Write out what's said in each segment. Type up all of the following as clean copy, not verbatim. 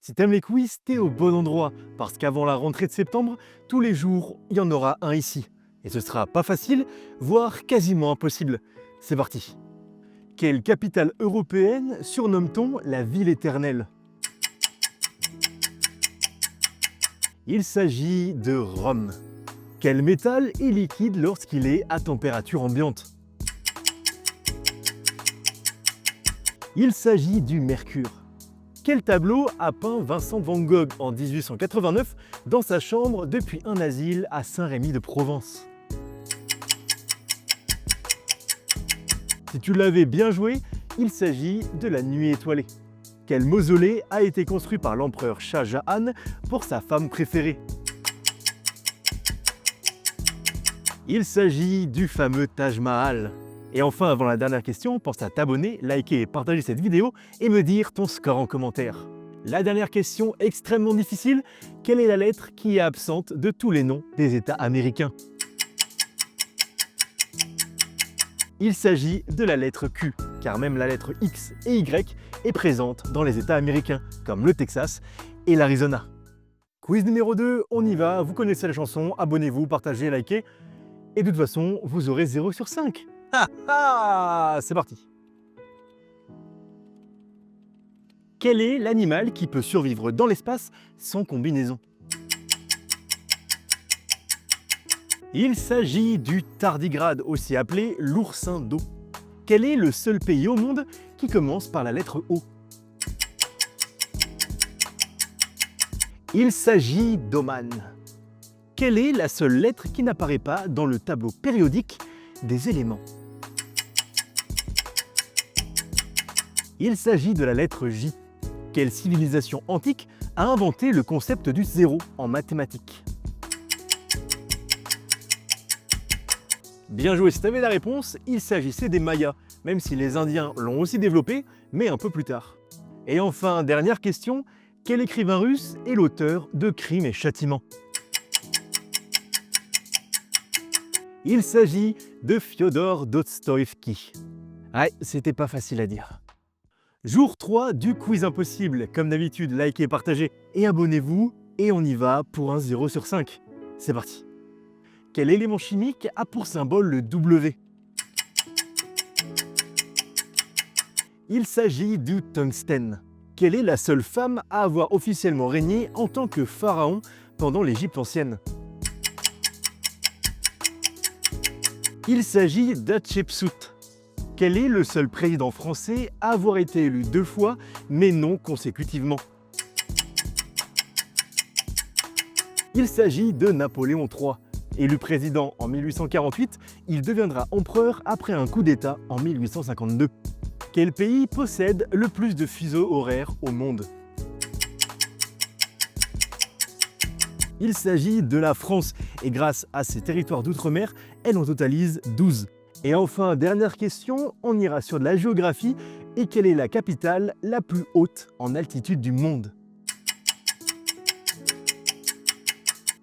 Si t'aimes les quiz, t'es au bon endroit, parce qu'avant la rentrée de septembre, tous les jours, il y en aura un ici. Et ce sera pas facile, voire quasiment impossible. C'est parti. Quelle capitale européenne surnomme-t-on la ville éternelle? Il s'agit de Rome. Quel métal est liquide lorsqu'il est à température ambiante? Il s'agit du mercure. Quel tableau a peint Vincent van Gogh en 1889 dans sa chambre depuis un asile à Saint-Rémy de Provence? Si tu l'avais bien joué, il s'agit de la Nuit étoilée. Quel mausolée a été construit par l'empereur Shah Jahan pour sa femme préférée? Il s'agit du fameux Taj Mahal. Et enfin, avant la dernière question, pense à t'abonner, liker et partager cette vidéo et me dire ton score en commentaire. La dernière question extrêmement difficile, quelle est la lettre qui est absente de tous les noms des États américains? Il s'agit de la lettre Q, car même la lettre X et Y est présente dans les États américains, comme le Texas et l'Arizona. Quiz numéro 2, on y va, vous connaissez la chanson, abonnez-vous, partagez, likez, et de toute façon, vous aurez 0 sur 5. Ah ah! C'est parti. Quel est l'animal qui peut survivre dans l'espace sans combinaison? Il s'agit du tardigrade, aussi appelé l'oursin d'eau. Quel est le seul pays au monde qui commence par la lettre O? Il s'agit d'Oman. Quelle est la seule lettre qui n'apparaît pas dans le tableau périodique des éléments? Il s'agit de la lettre J. Quelle civilisation antique a inventé le concept du zéro en mathématiques? Bien joué, si tu avais la réponse, il s'agissait des Mayas, même si les Indiens l'ont aussi développé, mais un peu plus tard. Et enfin, dernière question, quel écrivain russe est l'auteur de Crimes et Châtiments? Il s'agit de Fyodor Dostoïevski. Ouais, c'était pas facile à dire. Jour 3 du quiz impossible. Comme d'habitude, likez, partagez et abonnez-vous. Et on y va pour un 0 sur 5. C'est parti. Quel élément chimique a pour symbole le W? Il s'agit du tungstène. Quelle est la seule femme à avoir officiellement régné en tant que pharaon pendant l'Égypte ancienne? Il s'agit d'Hatchepsout. Quel est le seul président français à avoir été élu 2 fois, mais non consécutivement? Il s'agit de Napoléon III. Élu président en 1848, il deviendra empereur après un coup d'État en 1852. Quel pays possède le plus de fuseaux horaires au monde? Il s'agit de la France, et grâce à ses territoires d'outre-mer, elle en totalise 12. Et enfin, dernière question, on ira sur de la géographie. Et quelle est la capitale la plus haute en altitude du monde?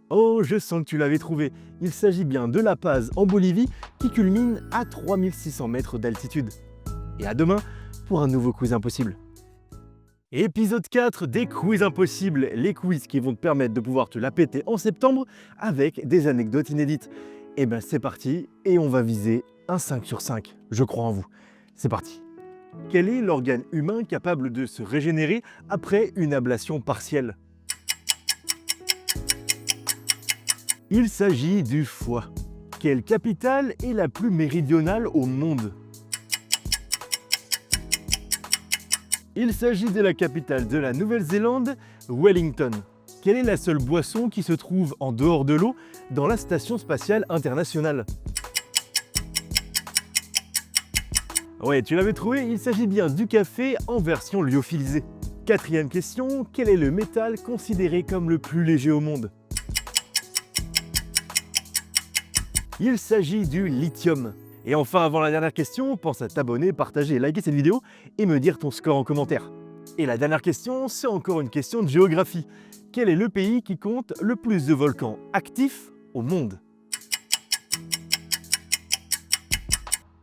Oh, je sens que tu l'avais trouvé. Il s'agit bien de La Paz en Bolivie qui culmine à 3600 mètres d'altitude. Et à demain pour un nouveau quiz impossible. Épisode 4 des quiz impossibles, les quiz qui vont te permettre de pouvoir te la péter en septembre avec des anecdotes inédites. Et ben c'est parti et on va viser un 5 sur 5, je crois en vous. C'est parti. Quel est l'organe humain capable de se régénérer après une ablation partielle? Il s'agit du foie. Quelle capitale est la plus méridionale au monde? Il s'agit de la capitale de la Nouvelle-Zélande, Wellington. Quelle est la seule boisson qui se trouve en dehors de l'eau dans la Station spatiale internationale? Ouais, tu l'avais trouvé, il s'agit bien du café en version lyophilisée. Quatrième question, quel est le métal considéré comme le plus léger au monde? Il s'agit du lithium. Et enfin, avant la dernière question, pense à t'abonner, partager et liker cette vidéo et me dire ton score en commentaire. Et la dernière question, c'est encore une question de géographie. Quel est le pays qui compte le plus de volcans actifs au monde?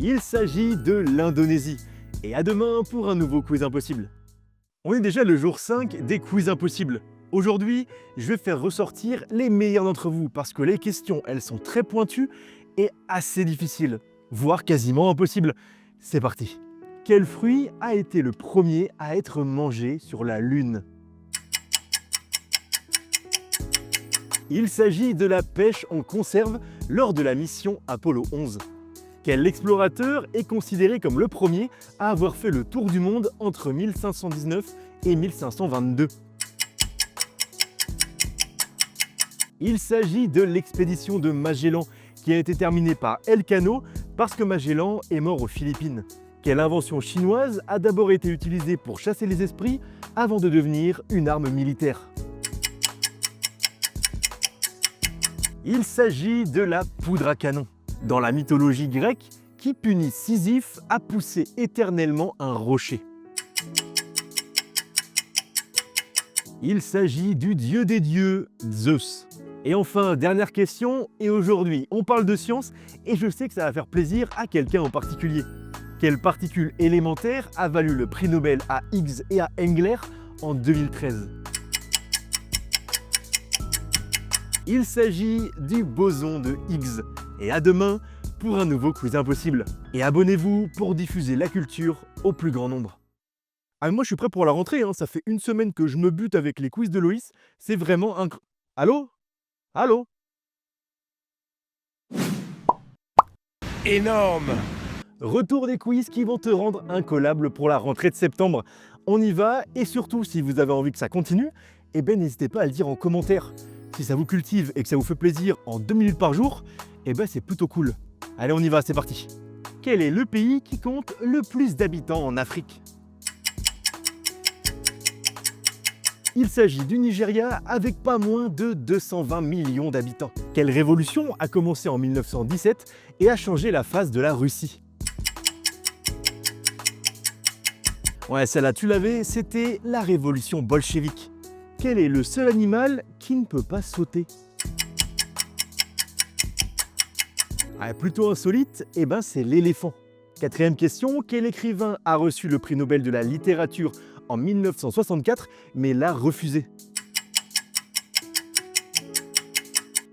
Il s'agit de l'Indonésie. Et à demain pour un nouveau quiz impossible. On est déjà le jour 5 des quiz impossibles. Aujourd'hui, je vais faire ressortir les meilleurs d'entre vous parce que les questions, elles sont très pointues et assez difficiles, voire quasiment impossibles. C'est parti. Quel fruit a été le premier à être mangé sur la Lune? Il s'agit de la pêche en conserve lors de la mission Apollo 11. Quel explorateur est considéré comme le premier à avoir fait le tour du monde entre 1519 et 1522? Il s'agit de l'expédition de Magellan, qui a été terminée par Elcano parce que Magellan est mort aux Philippines. Quelle invention chinoise a d'abord été utilisée pour chasser les esprits avant de devenir une arme militaire? Il s'agit de la poudre à canon. Dans la mythologie grecque, qui punit Sisyphe à pousser éternellement un rocher? Il s'agit du dieu des dieux, Zeus. Et enfin, dernière question, et aujourd'hui on parle de science, et je sais que ça va faire plaisir à quelqu'un en particulier. Quelle particule élémentaire a valu le prix Nobel à Higgs et à Engler en 2013? Il s'agit du boson de Higgs. Et à demain pour un nouveau quiz impossible. Et abonnez-vous pour diffuser la culture au plus grand nombre. Ah, moi je suis prêt pour la rentrée, hein. Ça fait une semaine que je me bute avec les quiz de Loïs. C'est vraiment Allô? Allô? Énorme! Retour des quiz qui vont te rendre incollable pour la rentrée de septembre. On y va, et surtout si vous avez envie que ça continue, eh ben n'hésitez pas à le dire en commentaire. Si ça vous cultive et que ça vous fait plaisir en 2 minutes par jour, eh ben c'est plutôt cool. Allez, on y va, c'est parti. Quel est le pays qui compte le plus d'habitants en Afrique? Il s'agit du Nigeria avec pas moins de 220 millions d'habitants. Quelle révolution a commencé en 1917 et a changé la face de la Russie? Ouais, celle-là tu l'avais, c'était la révolution bolchevique. Quel est le seul animal qui ne peut pas sauter? Plutôt insolite, eh ben c'est l'éléphant. Quatrième question, quel écrivain a reçu le prix Nobel de la littérature en 1964, mais l'a refusé?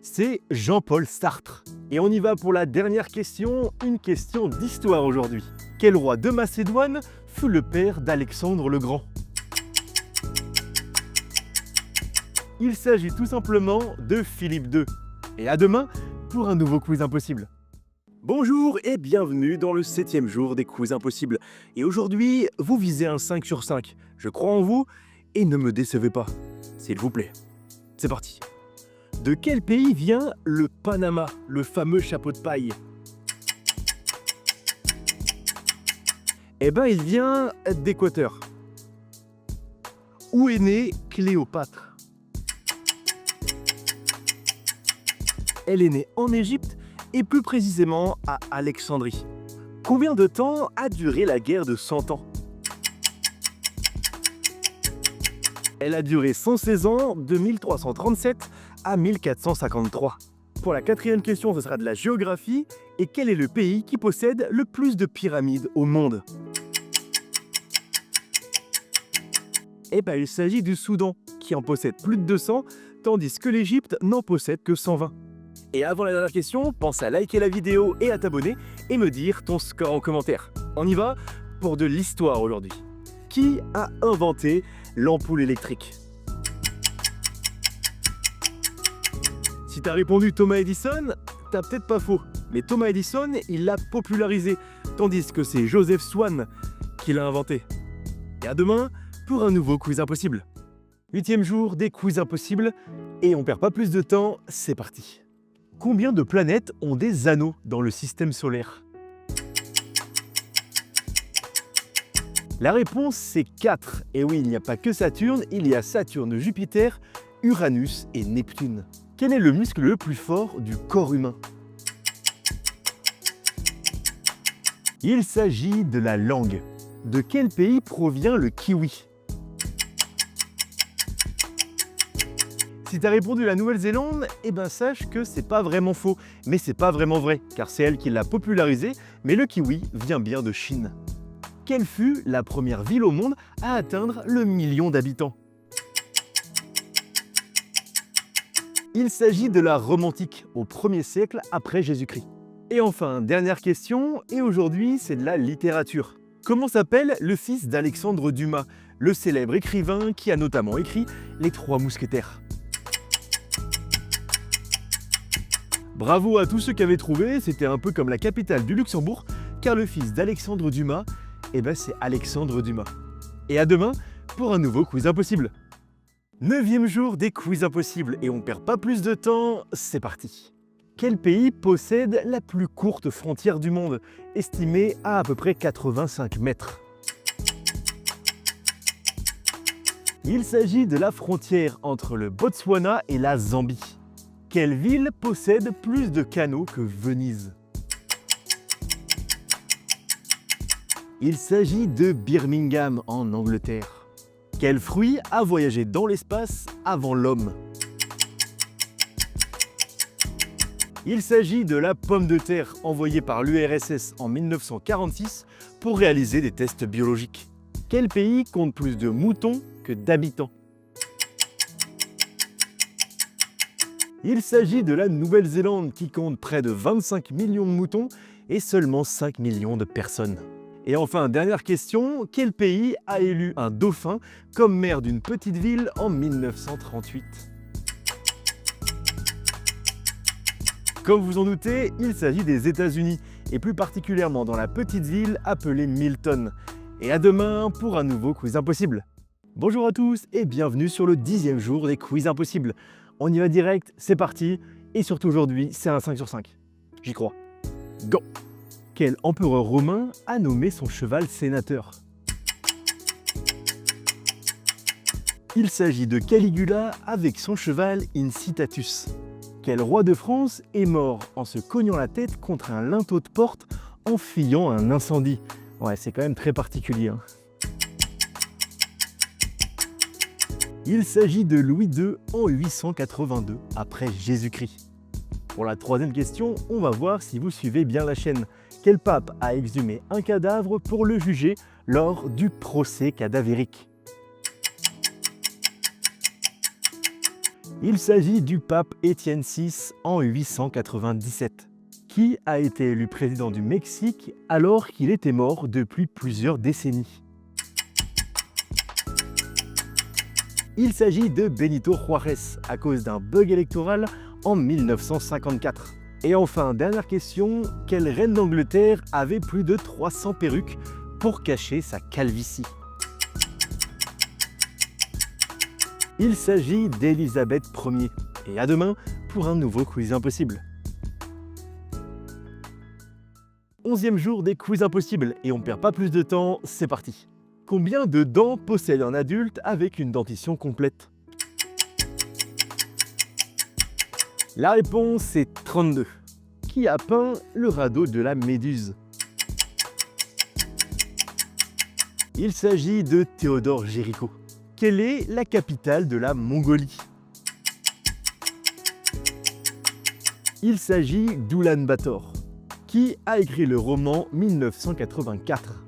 C'est Jean-Paul Sartre. Et on y va pour la dernière question, une question d'histoire aujourd'hui. Quel roi de Macédoine fut le père d'Alexandre le Grand? Il s'agit tout simplement de Philippe II. Et à demain pour un nouveau quiz impossible. Bonjour et bienvenue dans le 7e jour des quiz impossibles. Et aujourd'hui, vous visez un 5 sur 5. Je crois en vous et ne me décevez pas, s'il vous plaît. C'est parti. De quel pays vient le Panama, le fameux chapeau de paille? Eh ben, il vient d'Équateur. Où est née Cléopâtre? Elle est née en Égypte et plus précisément à Alexandrie. Combien de temps a duré la guerre de 100 ans? Elle a duré 116 ans, de 1337 à 1453. Pour la quatrième question, ce sera de la géographie. Et quel est le pays qui possède le plus de pyramides au monde? Eh ben, il s'agit du Soudan, qui en possède plus de 200, tandis que l'Égypte n'en possède que 120. Et avant la dernière question, pense à liker la vidéo et à t'abonner et me dire ton score en commentaire. On y va pour de l'histoire aujourd'hui. Qui a inventé l'ampoule électrique? Si t'as répondu Thomas Edison, t'as peut-être pas faux. Mais Thomas Edison, il l'a popularisé, tandis que c'est Joseph Swan qui l'a inventé. Et à demain pour un nouveau quiz impossible. 8e jour des quiz impossibles, et on perd pas plus de temps, c'est parti. Combien de planètes ont des anneaux dans le système solaire? La réponse c'est 4. Et oui, il n'y a pas que Saturne, il y a Saturne, Jupiter, Uranus et Neptune. Quel est le muscle le plus fort du corps humain? Il s'agit de la langue. De quel pays provient le kiwi? Si t'as répondu la Nouvelle-Zélande, eh ben sache que c'est pas vraiment faux, mais c'est pas vraiment vrai, car c'est elle qui l'a popularisé, mais le kiwi vient bien de Chine. Quelle fut la première ville au monde à atteindre le million d'habitants? Il s'agit de la Rome antique, au 1er siècle après Jésus-Christ. Et enfin, dernière question, et aujourd'hui c'est de la littérature. Comment s'appelle le fils d'Alexandre Dumas, le célèbre écrivain qui a notamment écrit Les Trois Mousquetaires? Bravo à tous ceux qui avaient trouvé, c'était un peu comme la capitale du Luxembourg, car le fils d'Alexandre Dumas, c'est Alexandre Dumas. Et à demain pour un nouveau quiz impossible. 9e jour des quiz impossibles et on perd pas plus de temps, c'est parti. Quel pays possède la plus courte frontière du monde, estimée à peu près 85 mètres? Il s'agit de la frontière entre le Botswana et la Zambie. Quelle ville possède plus de canaux que Venise? Il s'agit de Birmingham en Angleterre. Quel fruit a voyagé dans l'espace avant l'homme? Il s'agit de la pomme de terre envoyée par l'URSS en 1946 pour réaliser des tests biologiques. Quel pays compte plus de moutons que d'habitants? Il s'agit de la Nouvelle-Zélande qui compte près de 25 millions de moutons et seulement 5 millions de personnes. Et enfin, dernière question, quel pays a élu un dauphin comme maire d'une petite ville en 1938? Comme vous en doutez, il s'agit des États-Unis, et plus particulièrement dans la petite ville appelée Milton. Et à demain pour un nouveau quiz impossible. Bonjour à tous et bienvenue sur le 10e jour des quiz impossibles. On y va direct, c'est parti, et surtout aujourd'hui, c'est un 5 sur 5. J'y crois. Go! Quel empereur romain a nommé son cheval sénateur? Il s'agit de Caligula avec son cheval Incitatus. Quel roi de France est mort en se cognant la tête contre un linteau de porte en fuyant un incendie? Ouais, c'est quand même très particulier. Il s'agit de Louis II en 882 après Jésus-Christ. Pour la troisième question, on va voir si vous suivez bien la chaîne. Quel pape a exhumé un cadavre pour le juger lors du procès cadavérique? Il s'agit du pape Étienne VI en 897, qui a été élu président du Mexique alors qu'il était mort depuis plusieurs décennies. Il s'agit de Benito Juárez à cause d'un bug électoral en 1954. Et enfin, dernière question, quelle reine d'Angleterre avait plus de 300 perruques pour cacher sa calvitie? Il s'agit d'Élisabeth Ier. Et à demain pour un nouveau quiz impossible. 11e jour des quiz impossibles et on perd pas plus de temps, c'est parti. Combien de dents possède un adulte avec une dentition complète? La réponse est 32. Qui a peint le radeau de la Méduse? Il s'agit de Théodore Géricault. Quelle est la capitale de la Mongolie? Il s'agit d'Oulan-Bator. Qui a écrit le roman 1984?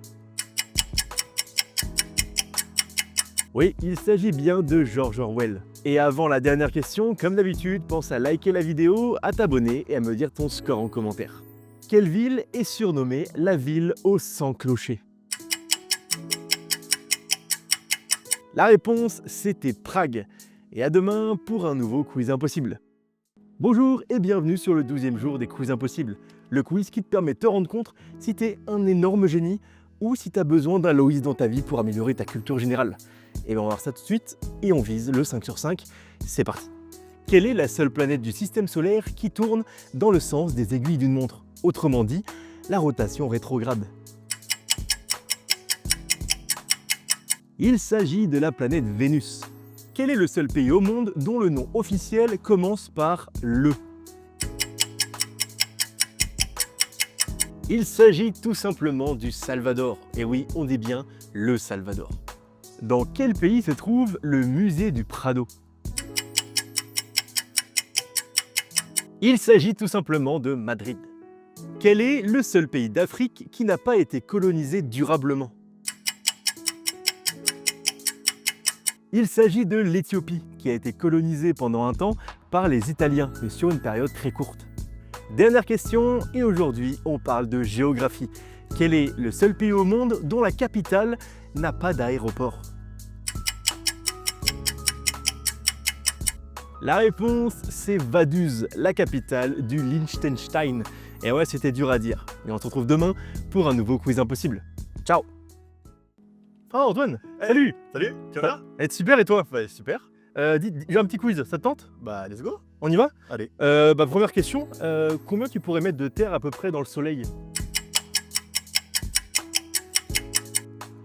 Oui, il s'agit bien de George Orwell. Et avant la dernière question, comme d'habitude, pense à liker la vidéo, à t'abonner et à me dire ton score en commentaire. Quelle ville est surnommée la ville aux 100 clochers? La réponse, c'était Prague. Et à demain pour un nouveau quiz impossible. Bonjour et bienvenue sur le 12e jour des quiz impossibles. Le quiz qui te permet de te rendre compte si t'es un énorme génie ou si t'as besoin d'un Loïs dans ta vie pour améliorer ta culture générale. Et bien on va voir ça tout de suite et on vise le 5 sur 5. C'est parti. Quelle est la seule planète du système solaire qui tourne dans le sens des aiguilles d'une montre? Autrement dit, la rotation rétrograde. Il s'agit de la planète Vénus. Quel est le seul pays au monde dont le nom officiel commence par le? Il s'agit tout simplement du Salvador. Et oui, on dit bien le Salvador. Dans quel pays se trouve le musée du Prado? Il s'agit tout simplement de Madrid. Quel est le seul pays d'Afrique qui n'a pas été colonisé durablement? Il s'agit de l'Éthiopie, qui a été colonisée pendant un temps par les Italiens, mais sur une période très courte. Dernière question, et aujourd'hui on parle de géographie. Quel est le seul pays au monde dont la capitale n'a pas d'aéroport? La réponse, c'est Vaduz, la capitale du Liechtenstein. Et ouais, c'était dur à dire. Et on se retrouve demain pour un nouveau quiz impossible. Ciao! Oh Antoine, salut! Salut, tu vas bien? Eh, super, et toi? Bah super. J'ai un petit quiz, ça te tente? Bah let's go. On y va? Allez. Première question, combien tu pourrais mettre de terre à peu près dans le soleil?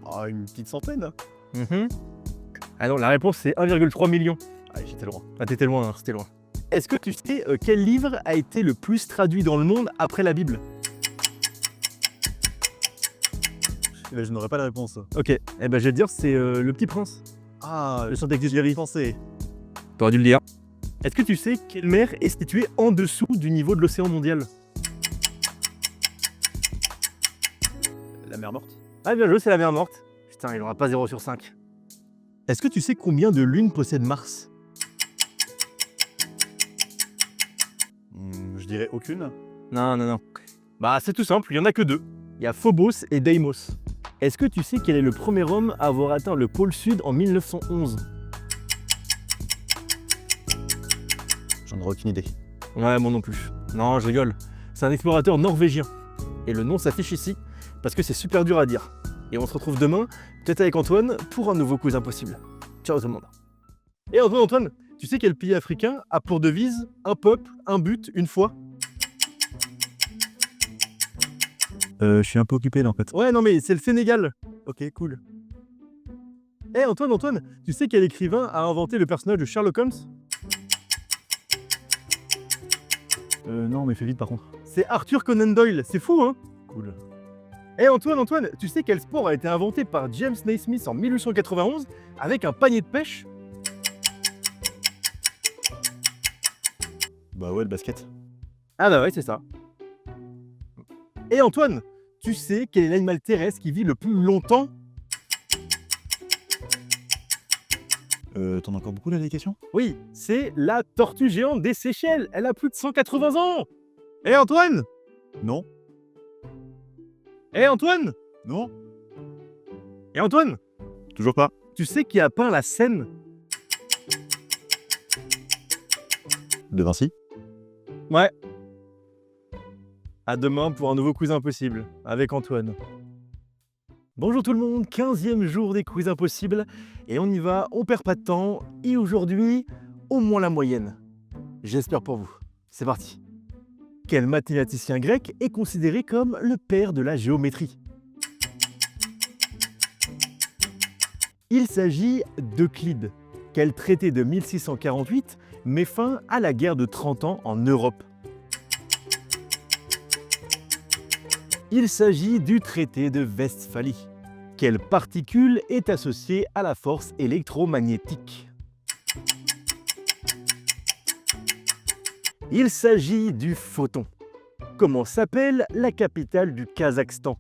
Ah, une petite centaine. Ah non, la réponse c'est 1,3 million. Ah, j'étais loin. Ah, t'étais loin, hein, c'était loin. Est-ce que tu sais quel livre a été le plus traduit dans le monde après la Bible? Je n'aurais pas la réponse. Ok, je vais te dire, c'est Le Petit Prince. Ah, Le j'y Saint-Exupéry. pensé. T'aurais dû le lire. Est-ce que tu sais quelle mer est située en dessous du niveau de l'océan mondial? La mer morte. Ah, bien joué, c'est la mer morte. Putain, il aura pas 0 sur 5. Est-ce que tu sais combien de lunes possède Mars? Je dirais aucune. Non. Bah, c'est tout simple, il y en a que deux. Il y a Phobos et Deimos. Est-ce que tu sais quel est le premier homme à avoir atteint le pôle sud en 1911? J'en aurais aucune idée. Ouais, moi non plus. Non, je rigole. C'est un explorateur norvégien. Et le nom s'affiche ici, parce que c'est super dur à dire. Et on se retrouve demain, peut-être avec Antoine, pour un nouveau quiz impossible. Ciao tout le monde. Et Antoine, tu sais quel pays africain a pour devise un peuple, un but, une foi? Je suis un peu occupé là en fait. Ouais, non mais c'est le Sénégal. Ok, cool. Eh Antoine, tu sais quel écrivain a inventé le personnage de Sherlock Holmes? Non, mais fais vite par contre. C'est Arthur Conan Doyle, c'est fou hein? Cool. Eh Antoine, tu sais quel sport a été inventé par James Naismith en 1891 avec un panier de pêche? Bah ouais, le basket. Ah bah ouais, c'est ça. Et Antoine, tu sais quel est l'animal terrestre qui vit le plus longtemps? T'en as encore beaucoup là les questions? Oui, c'est la tortue géante des Seychelles. Elle a plus de 180 ans. Et Antoine? Non. Et Antoine? Non. Et Antoine? Toujours pas. Tu sais qui a peint la Seine? De Vinci. Ouais. À demain pour un nouveau quiz impossible avec Antoine. Bonjour tout le monde, 15e jour des quiz impossibles et on y va, on perd pas de temps et aujourd'hui, au moins la moyenne. J'espère pour vous. C'est parti. Quel mathématicien grec est considéré comme le père de la géométrie? Il s'agit d'Euclide. Quel traité de 1648 met fin à la guerre de 30 ans en Europe? Il s'agit du traité de Westphalie. Quelle particule est associée à la force électromagnétique? Il s'agit du photon. Comment s'appelle la capitale du Kazakhstan?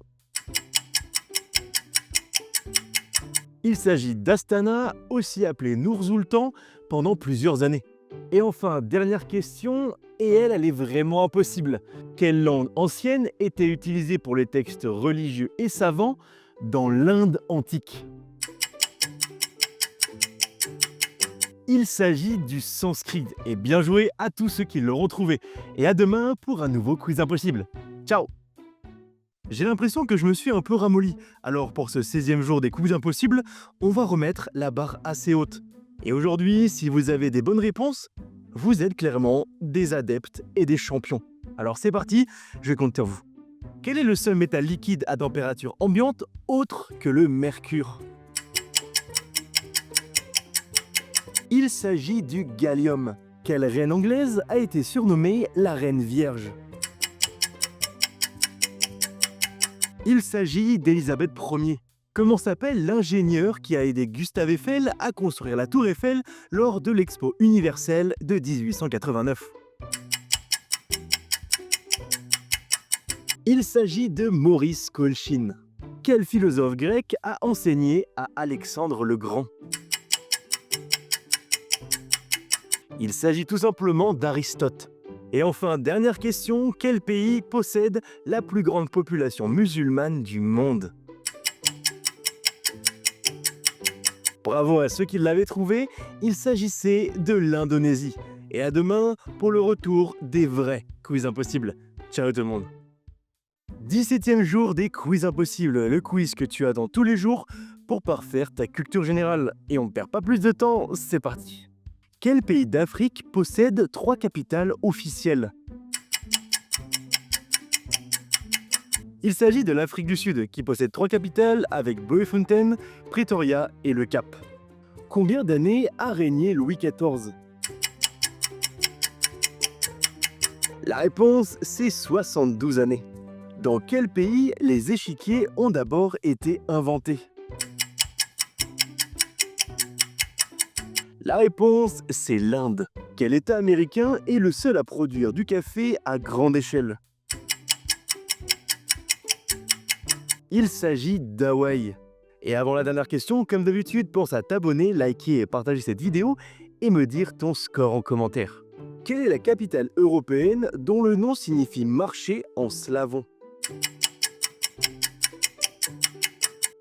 Il s'agit d'Astana, aussi appelée Nour-Sultan, pendant plusieurs années. Et enfin, dernière question, et elle est vraiment impossible. Quelle langue ancienne était utilisée pour les textes religieux et savants dans l'Inde antique? Il s'agit du sanskrit. Et bien joué à tous ceux qui l'auront trouvé. Et à demain pour un nouveau quiz impossible. Ciao! J'ai l'impression que je me suis un peu ramolli. Alors pour ce 16e jour des quiz impossibles, on va remettre la barre assez haute. Et aujourd'hui, si vous avez des bonnes réponses, vous êtes clairement des adeptes et des champions. Alors c'est parti, je vais compter sur vous. Quel est le seul métal liquide à température ambiante autre que le mercure? Il s'agit du gallium. Quelle reine anglaise a été surnommée la Reine Vierge? Il s'agit d'Élisabeth Ier. Comment s'appelle l'ingénieur qui a aidé Gustave Eiffel à construire la Tour Eiffel lors de l'Expo universelle de 1889? Il s'agit de Maurice Colchin. Quel philosophe grec a enseigné à Alexandre le Grand? Il s'agit tout simplement d'Aristote. Et enfin, dernière question, quel pays possède la plus grande population musulmane du monde? Bravo à ceux qui l'avaient trouvé, il s'agissait de l'Indonésie. Et à demain pour le retour des vrais quiz impossibles. Ciao tout le monde. 17e jour des quiz impossibles, le quiz que tu as dans tous les jours pour parfaire ta culture générale. Et on ne perd pas plus de temps, c'est parti. Quel pays d'Afrique possède 3 capitales officielles? Il s'agit de l'Afrique du Sud qui possède 3 capitales avec Bloemfontein, Pretoria et Le Cap. Combien d'années a régné Louis XIV? La réponse, c'est 72 années. Dans quel pays les échiquiers ont d'abord été inventés? La réponse, c'est l'Inde. Quel État américain est le seul à produire du café à grande échelle? Il s'agit d'Hawaï. Et avant la dernière question, comme d'habitude, pense à t'abonner, liker et partager cette vidéo et me dire ton score en commentaire. Quelle est la capitale européenne dont le nom signifie marché en slavon?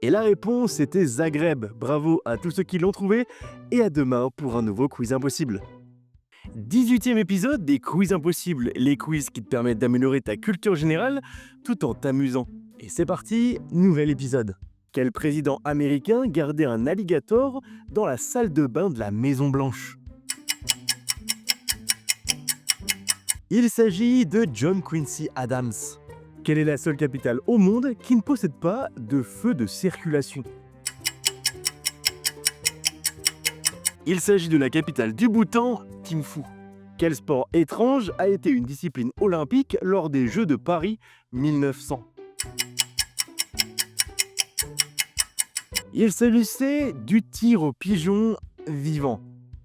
Et la réponse était Zagreb. Bravo à tous ceux qui l'ont trouvé et à demain pour un nouveau quiz impossible. 18e épisode des quiz impossibles, les quiz qui te permettent d'améliorer ta culture générale tout en t'amusant. Et c'est parti, nouvel épisode. Quel président américain gardait un alligator dans la salle de bain de la Maison Blanche? Il s'agit de John Quincy Adams. Quelle est la seule capitale au monde qui ne possède pas de feu de circulation? Il s'agit de la capitale du Bhoutan, Thimphu. Quel sport étrange a été une discipline olympique lors des Jeux de Paris 1900? Il s'agissait du tir au pigeon vivant.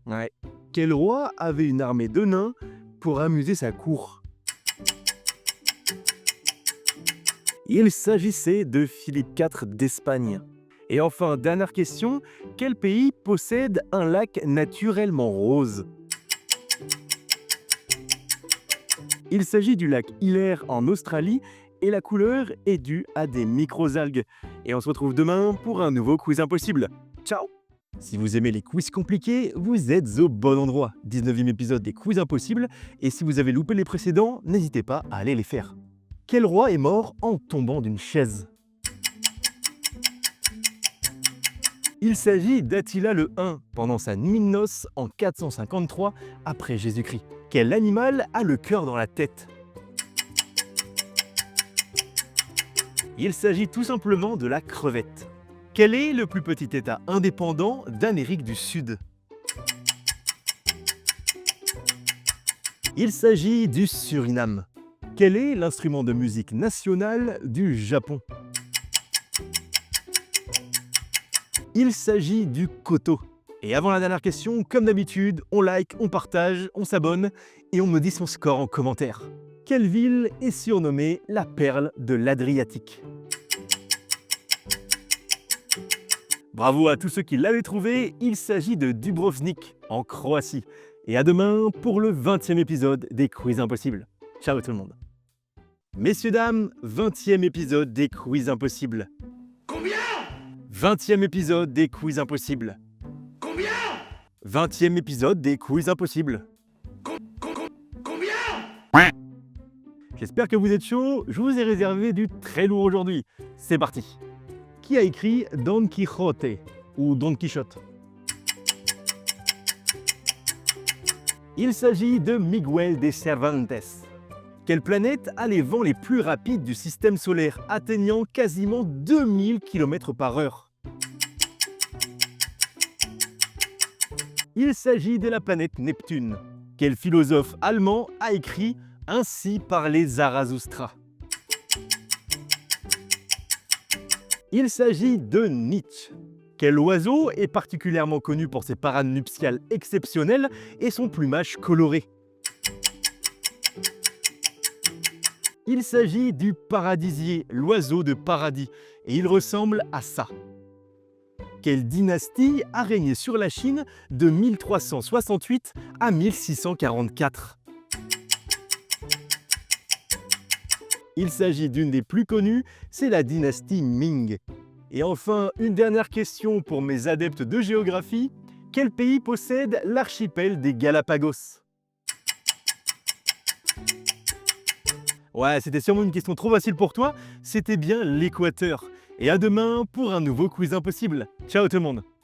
Ouais. Quel roi avait une armée de nains pour amuser sa cour? Il s'agissait de Philippe IV d'Espagne. Et enfin, dernière question, quel pays possède un lac naturellement rose? Il s'agit du lac Hilaire en Australie et la couleur est due à des microalgues. Et on se retrouve demain pour un nouveau quiz impossible. Ciao! Si vous aimez les quiz compliqués, vous êtes au bon endroit. 19e épisode des quiz impossibles. Et si vous avez loupé les précédents, n'hésitez pas à aller les faire. Quel roi est mort en tombant d'une chaise? Il s'agit d'Attila le Hun, pendant sa nuit de noces en 453 après Jésus-Christ. Quel animal a le cœur dans la tête? Il s'agit tout simplement de la crevette. Quel est le plus petit État indépendant d'Amérique du Sud? Il s'agit du Suriname. Quel est l'instrument de musique national du Japon? Il s'agit du koto. Et avant la dernière question, comme d'habitude, on like, on partage, on s'abonne et on me dit son score en commentaire. Quelle ville est surnommée la perle de l'Adriatique? Bravo à tous ceux qui l'avaient trouvé, il s'agit de Dubrovnik, en Croatie. Et à demain pour le 20e épisode des Quiz Impossibles. Ciao tout le monde. Messieurs, dames, 20e épisode des Quiz Impossibles. Combien? 20e épisode des Quiz Impossibles. Combien? 20e épisode des Quiz Impossibles. Combien? J'espère que vous êtes chaud, je vous ai réservé du très lourd aujourd'hui. C'est parti. Qui a écrit Don Quixote ou Don Quichotte? Il s'agit de Miguel de Cervantes. Quelle planète a les vents les plus rapides du système solaire, atteignant quasiment 2000 km/h? Il s'agit de la planète Neptune. Quel philosophe allemand a écrit « Ainsi parlait Zarathustra » ? Il s'agit de Nietzsche. Quel oiseau est particulièrement connu pour ses parades nuptiales exceptionnelles et son plumage coloré? Il s'agit du paradisier, l'oiseau de paradis, et il ressemble à ça. Quelle dynastie a régné sur la Chine de 1368 à 1644? Il s'agit d'une des plus connues, c'est la dynastie Ming. Et enfin, une dernière question pour mes adeptes de géographie. Quel pays possède l'archipel des Galapagos? Ouais, c'était sûrement une question trop facile pour toi, c'était bien l'Équateur. Et à demain pour un nouveau quiz impossible. Ciao tout le monde!